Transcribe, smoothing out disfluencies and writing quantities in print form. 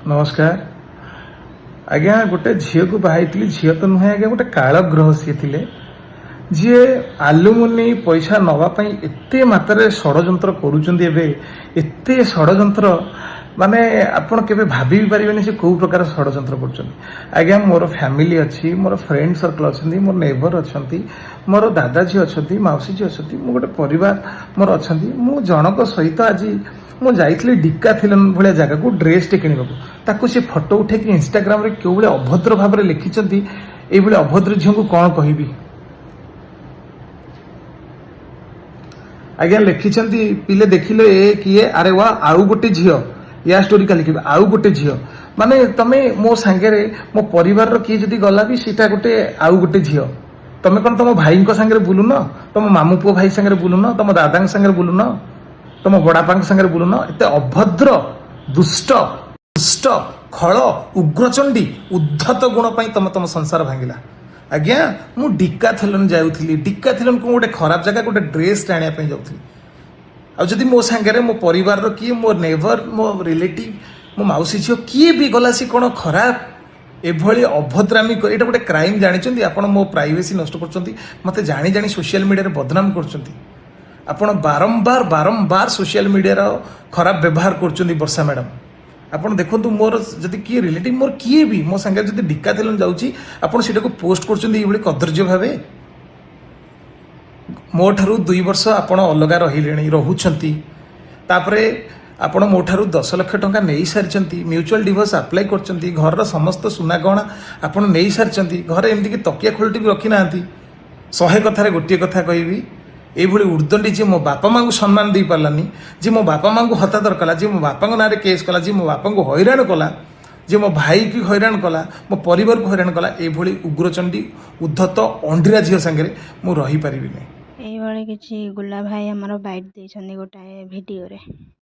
नमस्कार आज्ञा गोटे झील को बाहरी झील तो नुहे आज्ञा गोटे काल ग्रह सी थे जी आलुमिनी पैसा नवापाई एत मात्रा षड्यंत्र करते षड्यंत्र माने आपण केबे भाभी भी पारिबेनी से कौ प्रकार षड्यंत्र कर आज्ञा मोर फैमिली अच्छी मोर फ्रेंड सर्कल अच्छी मोर नेबर अच्छा मोर दादाजी अच्छा मौसी जी अच्छा मो गोटे परिवार मोर अच्छा मु जनक सहित आज मुझे जाइली डिकाथिलन भाया जगह को ड्रेस टे किणवाक से फोटो उठे इंस्टाग्राम रे क्यों भाई अभद्र भाव में लिखिं ये अभद्र झील को कौन कहबी आज्ञा लिखिं पिले देखिले ए किए अरे वाह आउ गोटे झील या स्टोरी का लिखे आउ गोटे झील माने तमे मो सांगे मो परिवार किए जदि गला भी सीटा गोटे आउ गोटे झील तमे कौन तुम भाई सांगे बुलून तुम मामू पुओ भाई सांगे बुलून तुम दादा सांगे बुलून तुम बड़ापा सांगे बुलून एत अभद्र दुष्ट दुष्ट खल उग्रचंडी उद्धत गुण तुम तुम संसार भांगिला आज्ञा मु डिकाथिलन जाऊली डिकाथिलन को गोटे खराब जगह गोटे ड्रेस आने जाऊली आदि मो सांगे मो परिवार किए मो नेबर मो रिलेटिव मो मौसी झील किए भी गला सी कौन खराब एभली अभद्रामी यहाँ गोटे क्राइम जानी आप मो प्राइवेसी नष्ट कर मत जानी जानी सोशल मीडिया बदनाम कर आपण बारंबार बारंबार सोशल मीडिया खराब व्यवहार कर वर्षा मैडम आपड़ देखो मोर जदि किए रिलेटिव मोर किए भी मो सांगे जब डिकाथिलन जाऊँगी को पोस्ट कर कदर्य भाव मो ठारू 2 वर्ष आपण अलग रही रोचंती आपण मो ठारू 10 लाख टंका नहीं सारी म्यूचुअल डिवोर्स अप्लाई कर घर समस्त सुना गहना आपण नहीं सारी घर एमती तकिया खोलटी भी रखी ना 100 कथार गोटे कथा कहबी एभली उर्दंडी जी मो बापा माँ को सम्मान दे पारानी जी मो बापा माँ को हतादर कला जी मो बापा ना केस कला जी मो बापा को हैरान कला जी मो भाई की हैरान कला मो परिवार को हैरान कला एभली उग्रचंडी उद्धत अंडीरा झील सांगे मु रही पारिबी नहीं। ये किसी गुला भाई आमर बैट देछन गोटाए वीडियो रे।